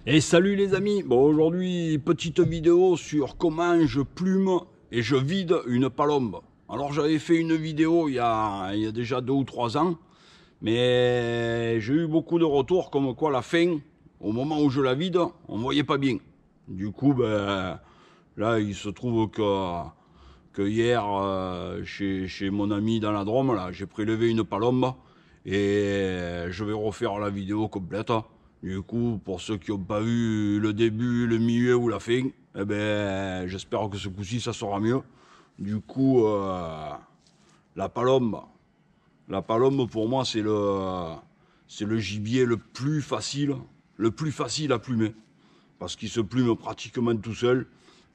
Et salut les amis, bon aujourd'hui petite vidéo sur comment je plume et je vide une palombe. Alors j'avais fait une vidéo il y a déjà 2 ou 3 ans, mais j'ai eu beaucoup de retours comme quoi la fin, au moment où je la vide, on voyait pas bien. Du coup là il se trouve que hier chez mon ami dans la Drôme, là, j'ai prélevé une palombe et je vais refaire la vidéo complète. Du coup, pour ceux qui n'ont pas vu le début, le milieu ou la fin, eh ben, j'espère que ce coup-ci, ça sera mieux. Du coup, la palombe. La palombe, pour moi, c'est le gibier le plus facile à plumer. Parce qu'il se plume pratiquement tout seul.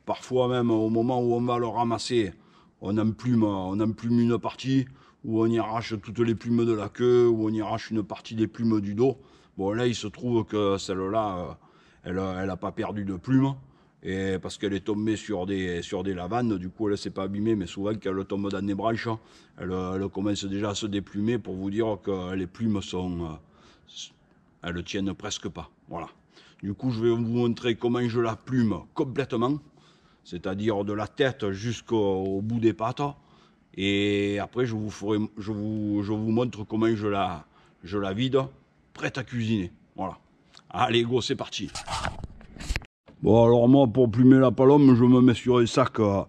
Parfois même, au moment où on va le ramasser, on emplume une partie, ou on y arrache toutes les plumes de la queue, ou on y arrache une partie des plumes du dos. Bon, là, il se trouve que celle-là, elle a pas perdu de plumes, et parce qu'elle est tombée sur des lavandes, du coup, elle ne s'est pas abîmée, mais souvent, quand elle tombe dans des branches, elle commence déjà à se déplumer pour vous dire que les plumes elles ne tiennent presque pas. Voilà. Du coup, je vais vous montrer comment je la plume complètement, c'est-à-dire de la tête jusqu'au bout des pattes. Et après, je vous montre comment je la vide, prête à cuisiner. Voilà. Allez, go, c'est parti. Bon, alors moi, pour plumer la palombe, je me mets sur un sac en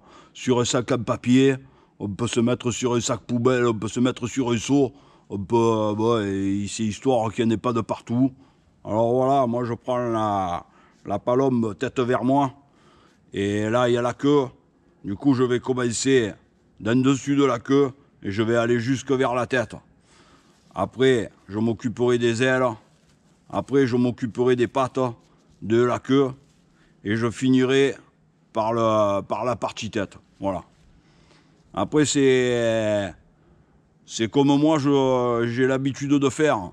papier. On peut se mettre sur un sac poubelle, on peut se mettre sur un seau. On peut, bon, c'est histoire qu'il n'y en ait pas de partout. Alors voilà, moi je prends la palombe tête vers moi. Et là, il y a la queue. Du coup, je vais commencer d'en dessus de la queue et je vais aller jusque vers la tête. Après, je m'occuperai des ailes. Après, je m'occuperai des pattes, de la queue. Et je finirai par la partie tête. Voilà. Après, c'est comme moi, j'ai l'habitude de faire.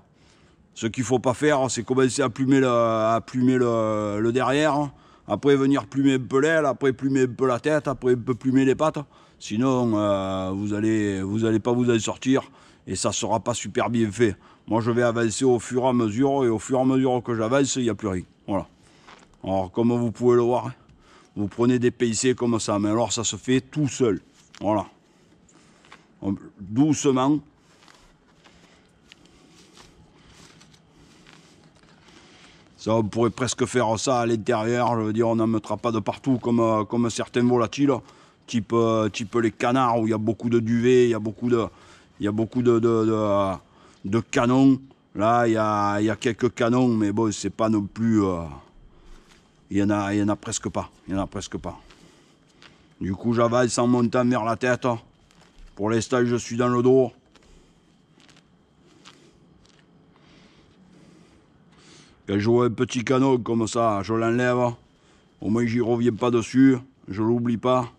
Ce qu'il ne faut pas faire, c'est commencer à plumer le derrière. Après, venir plumer un peu l'aile. Après, plumer un peu la tête. Après, un peu plumer les pattes. Sinon, vous allez pas vous en sortir. Et ça ne sera pas super bien fait. Moi, je vais avancer au fur et à mesure. Et au fur et à mesure que j'avance, il n'y a plus rien. Voilà. Alors, comme vous pouvez le voir, vous prenez des PC comme ça. Mais alors, ça se fait tout seul. Voilà. Doucement. Ça, on pourrait presque faire ça à l'intérieur. Je veux dire, on n'en mettra pas de partout comme certains volatiles, type les canards où il y a beaucoup de duvet, il y a beaucoup de canons. Là, il y a quelques canons, mais bon, c'est pas non plus. Il y en a presque pas. Il y en a presque pas. Du coup, j'avance en montant vers la tête. Pour l'instant, je suis dans le dos. Quand je vois un petit canon comme ça, je l'enlève. Au moins, j'y reviens pas dessus. Je l'oublie pas.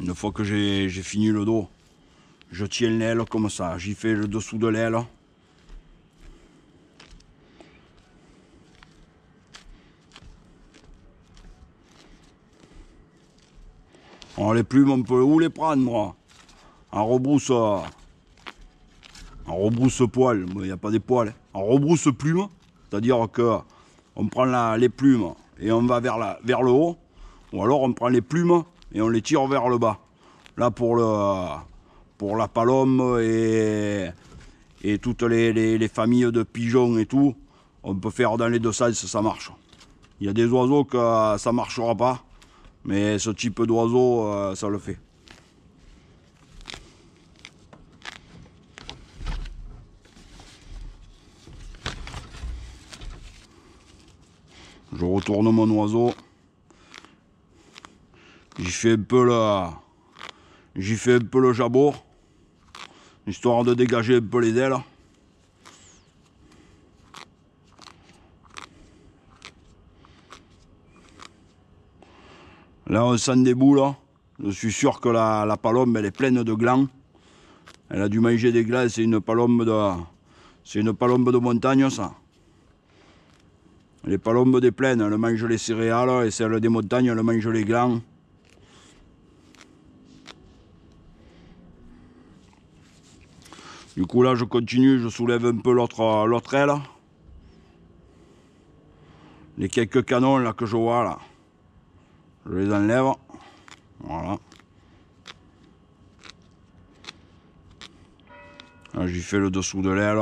Une fois que j'ai fini le dos, je tiens l'aile comme ça. J'y fais le dessous de l'aile. Alors les plumes, on peut où les prendre? En rebrousse poil, il n'y a pas des poils. En rebrousse plume, c'est-à-dire que on prend les plumes et on va vers le haut, ou alors on prend les plumes et on les tire vers le bas. Là pour la palombe et toutes les familles de pigeons et tout, on peut faire dans les deux sens, ça marche. Il y a des oiseaux que ça ne marchera pas, mais ce type d'oiseau, ça le fait. Je retourne mon oiseau. J'y fais un peu le jabot, histoire de dégager un peu les ailes. Là, on sent des boules. Je suis sûr que la palombe, elle est pleine de glands. Elle a dû manger des glands. C'est une palombe de montagne, ça. Les palombes des plaines, elles mangent les céréales, et celles des montagnes, elles mangent les glands. Du coup là je continue, je soulève un peu l'autre aile. Les quelques canons là que je vois là, je les enlève. Voilà. Là j'y fais le dessous de l'aile.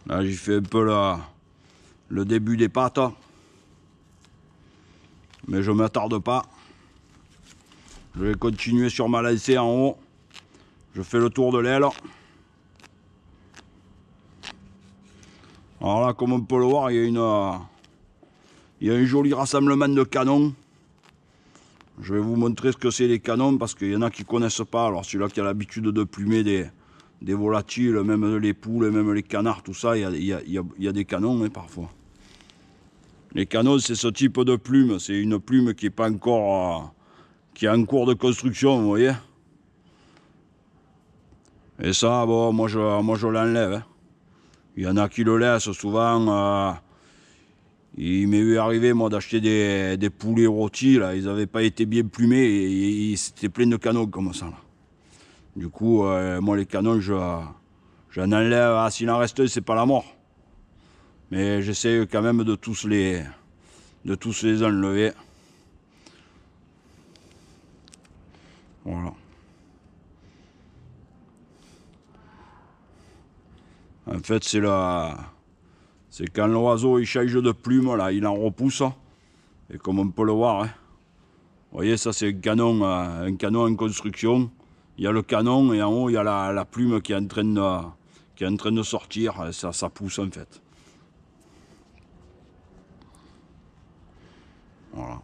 Là j'y fais un peu le début des pattes. Mais je ne m'attarde pas. Je vais continuer sur ma lancée en haut. Je fais le tour de l'aile. Alors là, comme on peut le voir, il y a un joli rassemblement de canons. Je vais vous montrer ce que c'est les canons parce qu'il y en a qui ne connaissent pas. Alors celui-là qui a l'habitude de plumer des volatiles, même les poules, même les canards, tout ça, il y a des canons hein, parfois. Les canons, c'est ce type de plume. C'est une plume qui est pas encore, qui est en cours de construction, vous voyez. Et ça, bon, moi je l'enlève. Hein. Il y en a qui le laissent souvent. Il m'est vu arriver, moi, d'acheter des poulets rôtis, là. Ils n'avaient pas été bien plumés et c'était plein de canons comme ça, là. Du coup, moi, les canons, j'en enlève. Ah, s'il en reste un, c'est pas la mort. Mais j'essaie quand même de tous les enlever. Voilà. En fait, c'est quand l'oiseau il change de plume, là, il en repousse. Et comme on peut le voir, hein, vous voyez, ça c'est un canon en construction. Il y a le canon et en haut il y a la plume qui est en train de sortir. Ça pousse en fait. Voilà.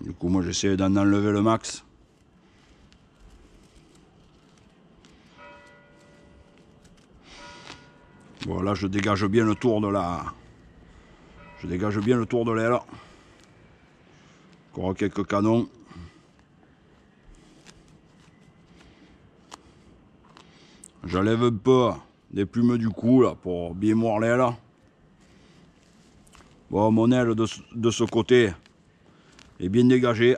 Du coup, moi j'essaie d'en enlever le max. Voilà, je dégage bien le tour de Je dégage bien le tour de l'aile. Encore quelques canons. J'enlève un peu des plumes du cou là pour bien mordre l'aile. Bon, mon aile de ce côté est bien dégagée.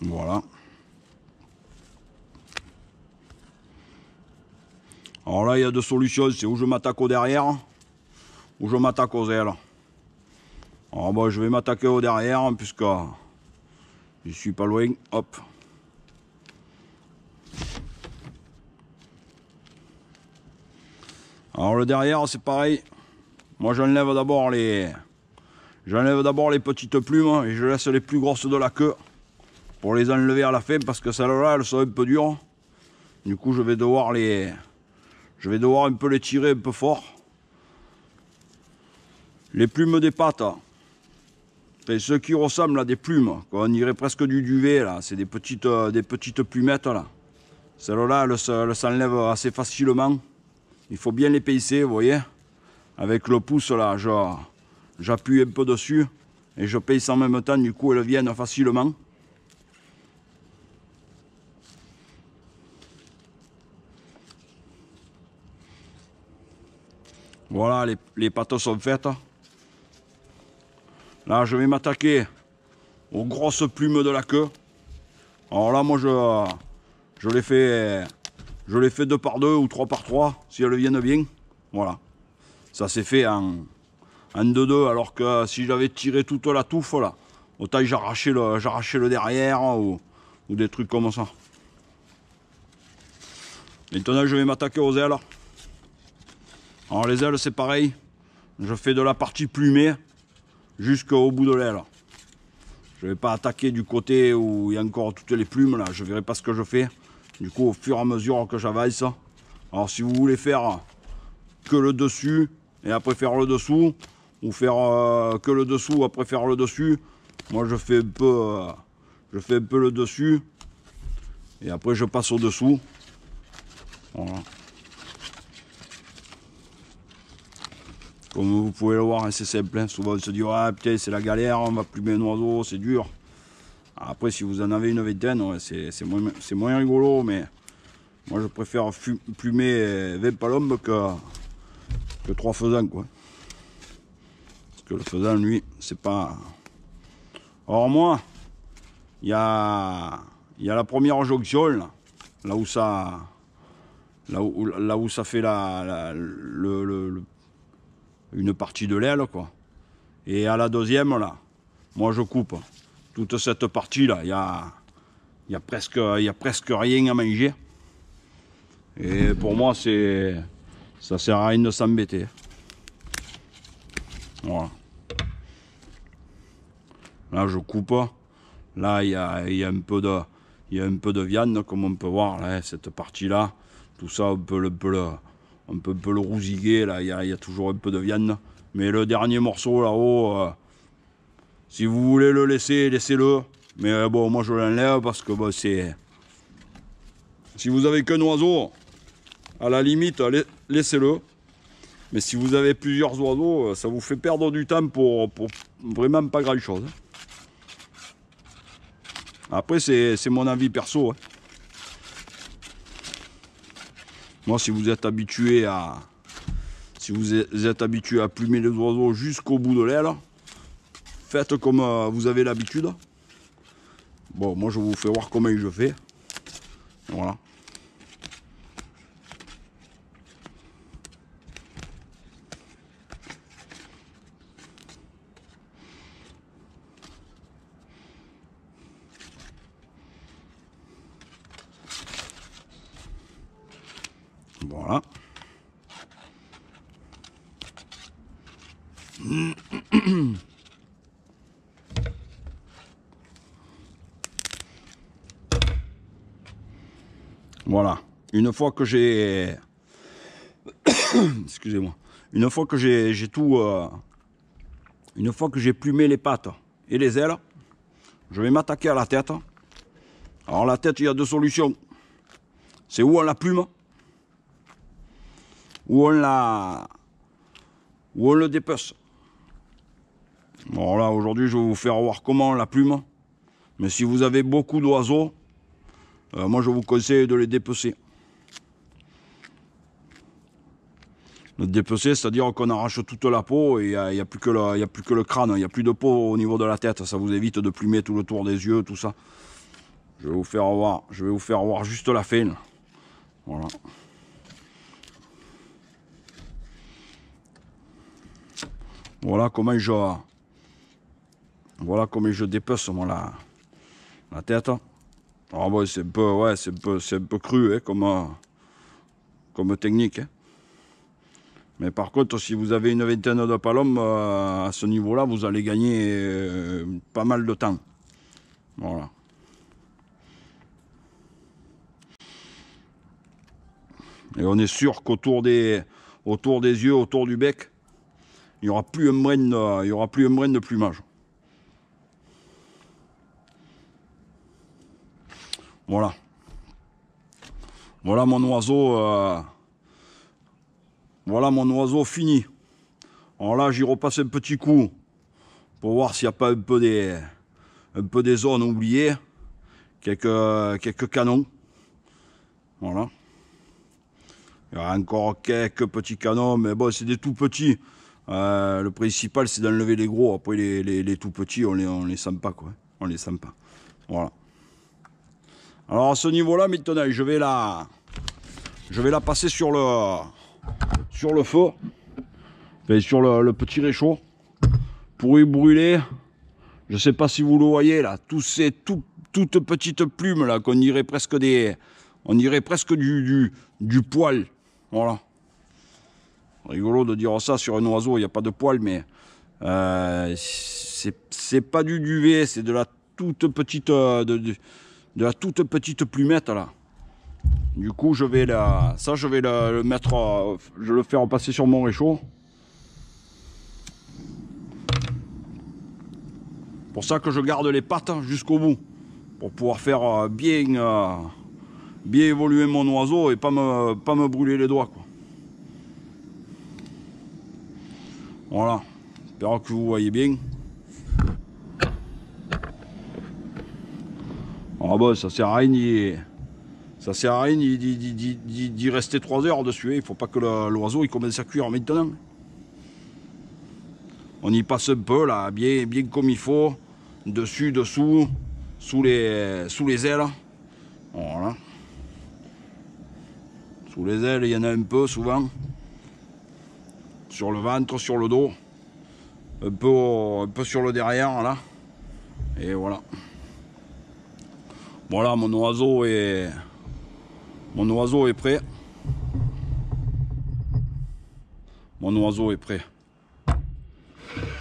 Voilà. Alors là, il y a deux solutions. C'est où je m'attaque au derrière, ou je m'attaque aux ailes. Alors bon, je vais m'attaquer au derrière, puisque je suis pas loin. Hop. Alors le derrière, c'est pareil. Moi, j'enlève d'abord les petites plumes et je laisse les plus grosses de la queue pour les enlever à la fin, parce que celles-là, elles sont un peu dures. Du coup, je vais devoir un peu les tirer un peu fort. Les plumes des pattes, enfin, ceux qui ressemblent à des plumes, on dirait presque du duvet là, c'est des petites plumettes là. Celles-là, elles s'enlèvent assez facilement. Il faut bien les pincer, vous voyez. Avec le pouce là, j'appuie un peu dessus et je pince en même temps, du coup elles viennent facilement. Voilà, les pattes sont faites. Là, je vais m'attaquer aux grosses plumes de la queue. Alors là, moi, je les fais 2 par 2 ou 3 par 3, si elles viennent bien. Voilà. Ça s'est fait en 2-2, alors que si j'avais tiré toute la touffe, là, autant j'arrachais le derrière ou des trucs comme ça. Maintenant, je vais m'attaquer aux ailes. Alors les ailes, c'est pareil. Je fais de la partie plumée jusqu'au bout de l'aile. Je ne vais pas attaquer du côté où il y a encore toutes les plumes, là. Je ne verrai pas ce que je fais. Du coup, au fur et à mesure que j'avance. Alors si vous voulez faire que le dessus et après faire le dessous, ou faire que le dessous après faire le dessus, moi je fais un peu le dessus et après je passe au dessous. Voilà. Comme vous pouvez le voir, c'est simple. Souvent on se dit ouais putain c'est la galère, on va plumer un oiseau, c'est dur. Après, si vous en avez une vingtaine, ouais, c'est moins rigolo, mais moi je préfère plumer 20 palombes que 3 faisans, quoi. Parce que le faisan, lui, c'est pas... Alors moi, il y a la première jonction, là où ça fait une partie de l'aile, quoi. Et à la deuxième, là, moi je coupe toute cette partie là, il y a presque rien à manger. Et pour moi, ça sert à rien de s'embêter. Voilà. Là je coupe. Là il y a un peu de viande, comme on peut voir là, cette partie là. Tout ça on peut le rousiguer là, il y a toujours un peu de viande. Mais le dernier morceau là-haut, si vous voulez le laisser, laissez-le. Mais bon, moi je l'enlève parce que bon, c'est... Si vous avez qu'un oiseau, à la limite, laissez-le. Mais si vous avez plusieurs oiseaux, ça vous fait perdre du temps pour vraiment pas grand-chose. Après, c'est mon avis perso. Moi, si vous êtes habitué à... Si vous êtes habitué à plumer les oiseaux jusqu'au bout de l'aile, faites comme vous avez l'habitude. Bon, moi je vous fais voir comment je fais. Voilà. Voilà. Voilà. Une fois que j'ai... Excusez-moi. Une fois que j'ai tout... Une fois que j'ai plumé les pattes et les ailes, je vais m'attaquer à la tête. Alors la tête, il y a deux solutions. C'est où on la plume, ou on le dépece. Bon là, aujourd'hui, je vais vous faire voir comment on la plume. Mais si vous avez beaucoup d'oiseaux, moi je vous conseille de les dépecer. Le dépecer, c'est-à-dire qu'on arrache toute la peau et il n'y a plus que le crâne, il n'y a plus de peau au niveau de la tête. Ça vous évite de plumer tout le tour des yeux, tout ça. Je vais vous faire voir juste la fin. Là. Voilà. Voilà comment je dépece moi la tête. Alors bon, c'est un peu, ouais, c'est un peu cru hein, comme technique. Hein. Mais par contre, si vous avez une vingtaine de palombes, à ce niveau-là, vous allez gagner pas mal de temps. Voilà. Et on est sûr qu'autour des yeux, autour du bec, il n'y aura plus un brin de plumage. Voilà. Voilà mon oiseau. Voilà mon oiseau fini. Alors là, j'y repasse un petit coup pour voir s'il n'y a pas un peu des zones oubliées. Quelques canons. Voilà. Il y a encore quelques petits canons, mais bon, c'est des tout petits. Le principal, c'est d'enlever les gros. Après, les tout petits, on les sent pas, quoi. On les sent pas. Voilà. Alors, à ce niveau-là, maintenant, je vais la passer sur le feu. Enfin, sur le petit réchaud. Pour y brûler. Je sais pas si vous le voyez, là. Toutes petites plumes, là, qu'on dirait presque du poil. Voilà. Rigolo de dire ça sur un oiseau, il n'y a pas de poil, mais c'est pas du duvet, c'est de la toute petite plumette là. Du coup, je vais le mettre, je vais le faire passer sur mon réchaud. Pour ça que je garde les pattes jusqu'au bout, pour pouvoir faire bien évoluer mon oiseau et pas me brûler les doigts, quoi. Voilà, j'espère que vous voyez bien. Ah bon, ça sert à rien d'y rester 3 heures dessus. Il faut pas que l'oiseau il commence à cuire maintenant. On y passe un peu là, bien comme il faut, dessus, dessous, sous les ailes. Voilà. Sous les ailes, il y en a un peu souvent. Sur le ventre, sur le dos. Un peu sur le derrière là. Et voilà. Voilà, mon oiseau est prêt. Mon oiseau est prêt.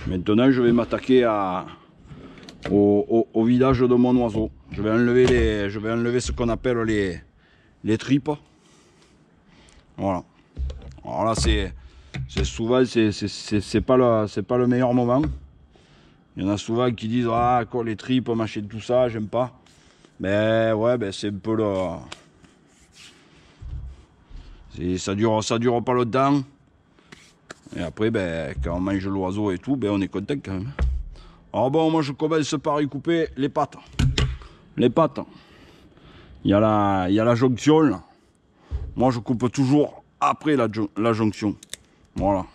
Maintenant, je vais m'attaquer au vidage de mon oiseau. Je vais enlever ce qu'on appelle les tripes. Voilà. Alors là, c'est souvent, c'est pas le meilleur moment. Il y en a souvent qui disent ah quoi les tripes, machin, tout ça, j'aime pas. Mais ouais, ben c'est un peu ça dure pas longtemps. Et après, ben, quand on mange l'oiseau et tout, ben, on est content quand même. Alors bon, moi je commence par y couper les pattes. Les pattes. Il y a la jonction là. Moi je coupe toujours après la jonction. Voilà.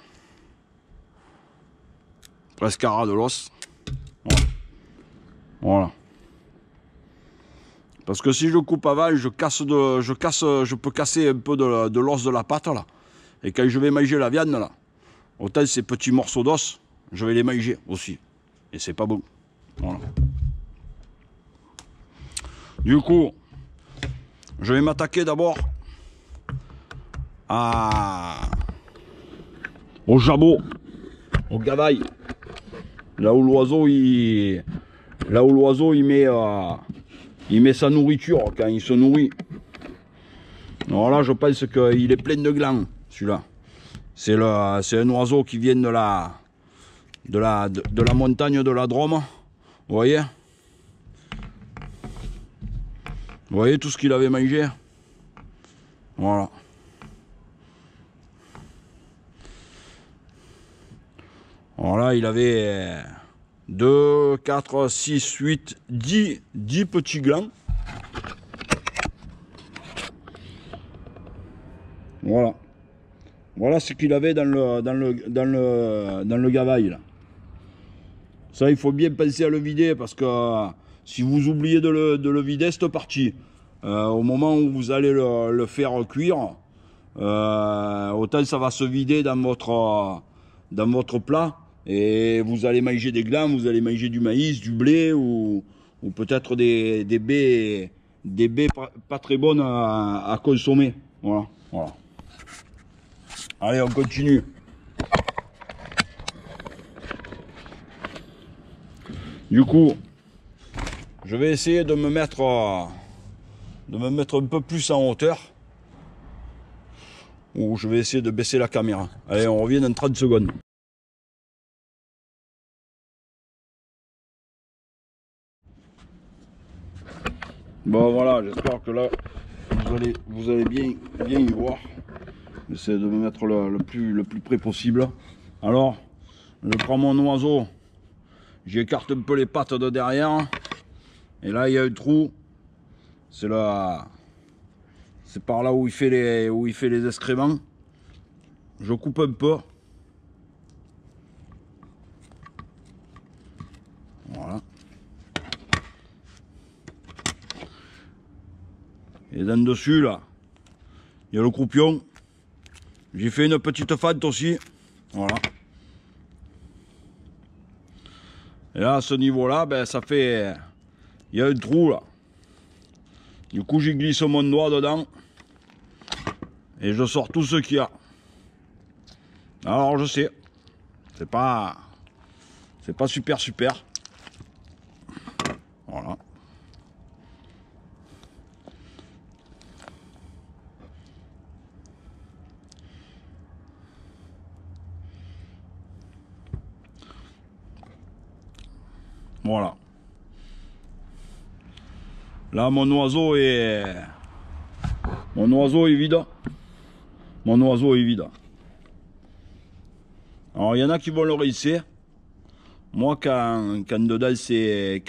Presque à ras de l'os. Voilà. Voilà. Parce que si je coupe avant, je peux casser un peu de l'os de la patte là. Et quand je vais manger la viande là, autant ces petits morceaux d'os, je vais les manger aussi. Et c'est pas bon. Voilà. Du coup, je vais m'attaquer d'abord au jabot, au gavaille. Là où l'oiseau il met sa nourriture quand il se nourrit. Alors là, je pense qu'il est plein de glands, celui-là. C'est un oiseau qui vient de la montagne de la Drôme. Vous voyez? Vous voyez tout ce qu'il avait mangé? Voilà. Alors là, il avait 2, 4, 6, 8, 10 petits glands. Voilà. Voilà ce qu'il avait dans le gavaille là. Ça, il faut bien penser à le vider parce que si vous oubliez de le vider, c'est parti. Au moment où vous allez le faire cuire, autant ça va se vider dans votre plat et vous allez manger des glands, vous allez manger du maïs, du blé ou peut-être des baies pas très bonnes à consommer. Voilà, voilà. Allez, on continue. Du coup, je vais essayer de me mettre un peu plus en hauteur. Ou je vais essayer de baisser la caméra. Allez, on revient dans 30 secondes. Bon voilà, j'espère que là, vous allez bien y voir. J'essaie de me mettre le plus près possible. Alors, je prends mon oiseau, j'écarte un peu les pattes de derrière. Et là, il y a un trou. C'est par là où il fait les excréments. Je coupe un peu. Voilà. Et dans dessus, là, il y a le croupion. J'ai fait une petite fente aussi. Voilà. Et là, à ce niveau-là, ben, ça fait... Il y a un trou, là. Du coup, j'y glisse mon doigt dedans. Et je sors tout ce qu'il y a. Alors, je sais. C'est pas super. Voilà. Voilà. Là, mon oiseau est vide. Mon oiseau est vide. Alors, il y en a qui vont le réussir. Moi, quand dedans c'est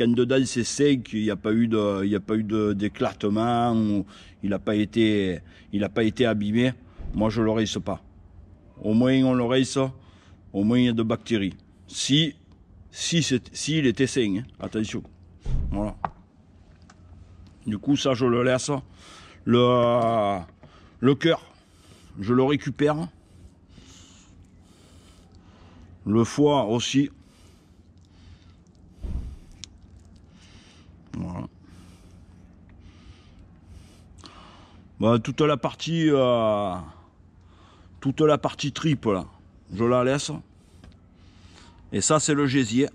sec, il n'y a pas eu d'éclatement, ou il n'a pas été abîmé. Moi, je le rince pas. Au moins, on le rince. Au moins, il y a de bactéries. S'il était sain, hein, attention. Voilà. Du coup, ça, je le laisse. Le cœur, je le récupère. Le foie aussi. Voilà. Bah, toute la partie tripe là, je la laisse. Et ça, c'est le gésier.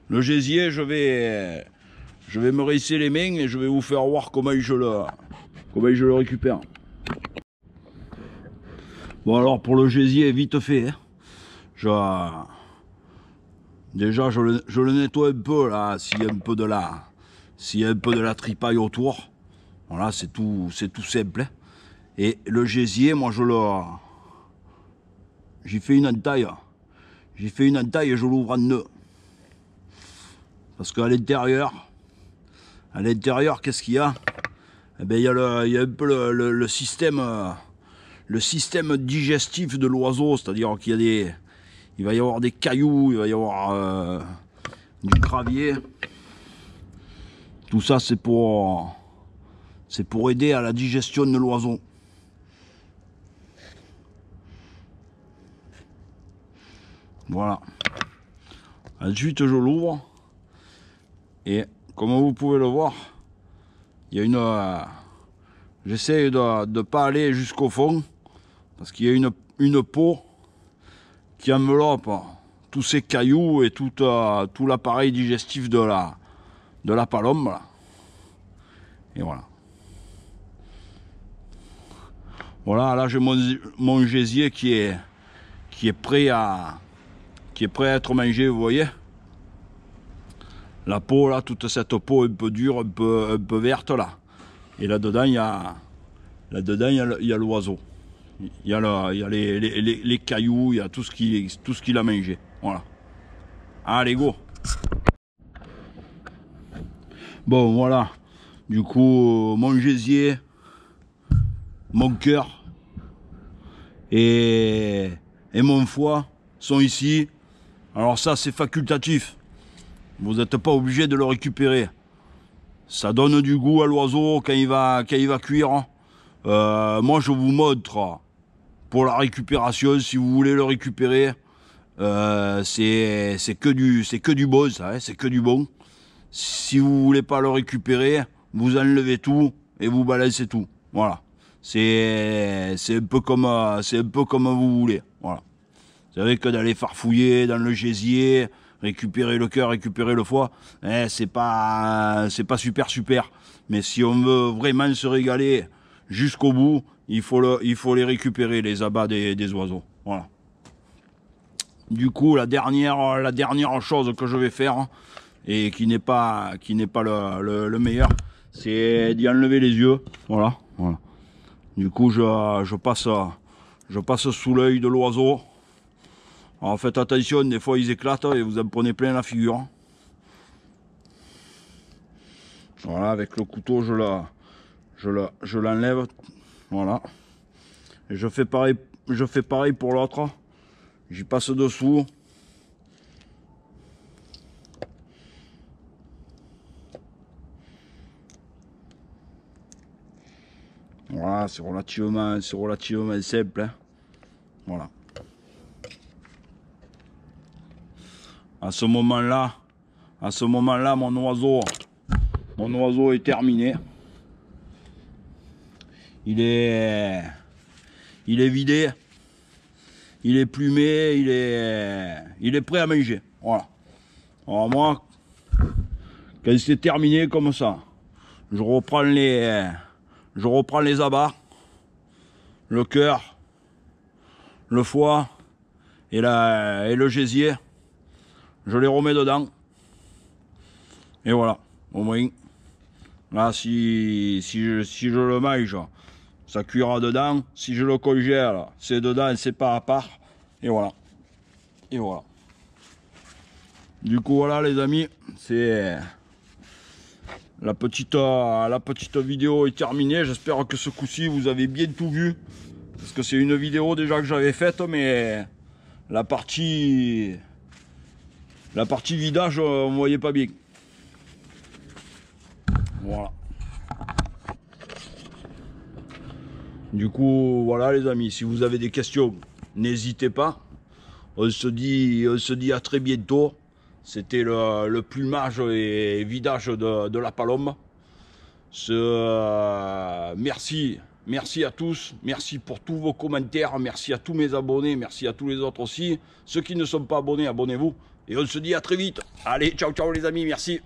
Le gésier, je vais me rincer les mains et je vais vous faire voir comment je le récupère. Bon, alors pour le gésier, vite fait, hein. Déjà, je le nettoie un peu là, s'il y a un peu de la tripaille autour. Voilà, c'est tout simple, hein. Et le gésier, moi, j'y fais une entaille. J'ai fait une entaille et je l'ouvre en deux. Parce qu'à l'intérieur, qu'est-ce qu'il y a? Eh ben, il y a un peu le système digestif de l'oiseau, c'est-à-dire qu'il va y avoir des cailloux, il va y avoir du gravier. Tout ça, c'est pour aider à la digestion de l'oiseau. Voilà. Ensuite, je l'ouvre. Et comme vous pouvez le voir, il y a j'essaie de ne pas aller jusqu'au fond, parce qu'il y a une peau qui enveloppe tous ces cailloux et tout l'appareil digestif de la palombe. Là. Et voilà. Voilà, là j'ai mon gésier qui est prêt à être mangé, vous voyez. La peau là, toute cette peau un peu dure, un peu verte là. Et là-dedans, il y a l'oiseau. Il y a les cailloux, il y a tout ce qu'il a mangé. Voilà. Allez, go. Bon, voilà. Du coup, mon gésier, mon cœur et mon foie sont ici. Alors ça, c'est facultatif. Vous n'êtes pas obligé de le récupérer. Ça donne du goût à l'oiseau quand il va cuire. Moi, je vous montre pour la récupération, si vous voulez le récupérer. C'est que du bon, ça, hein, c'est que du bon. Si vous voulez pas le récupérer, vous enlevez tout et vous balancez tout. Voilà. C'est un peu comme vous voulez. Voilà. C'est vrai que d'aller farfouiller dans le gésier, récupérer le cœur, récupérer le foie, c'est pas super. Mais si on veut vraiment se régaler jusqu'au bout, il faut les récupérer, les abats des oiseaux. Voilà. Du coup, la dernière chose que je vais faire, et qui n'est pas le meilleur, c'est d'y enlever les yeux. Voilà. Du coup, je passe sous l'œil de l'oiseau. Alors faites attention, des fois ils éclatent et vous en prenez plein la figure. Voilà, avec le couteau, je l'enlève. Voilà. Et je fais pareil pour l'autre. J'y passe dessous. Voilà, c'est relativement simple, hein. Voilà. À ce moment-là, mon oiseau est terminé. Il est vidé. Il est plumé. Il est prêt à manger. Voilà. Alors moi, quand c'est terminé comme ça, je reprends les abats, le cœur, le foie et le gésier. Je les remets dedans. Et voilà. Au moins, là, si je le mange, ça cuira dedans. Si je le congèle, c'est dedans, c'est pas à part. Et voilà. Et voilà. Du coup, voilà les amis, c'est la petite vidéo est terminée. J'espère que ce coup-ci, vous avez bien tout vu. Parce que c'est une vidéo déjà que j'avais faite, mais la partie vidage, on ne voyait pas bien. Voilà. Du coup, voilà les amis, si vous avez des questions, n'hésitez pas. On se dit à très bientôt. C'était le plumage et vidage de la palombe. Merci à tous, merci pour tous vos commentaires, merci à tous mes abonnés, merci à tous les autres aussi. Ceux qui ne sont pas abonnés, abonnez-vous. Et on se dit à très vite. Allez, ciao ciao les amis, merci.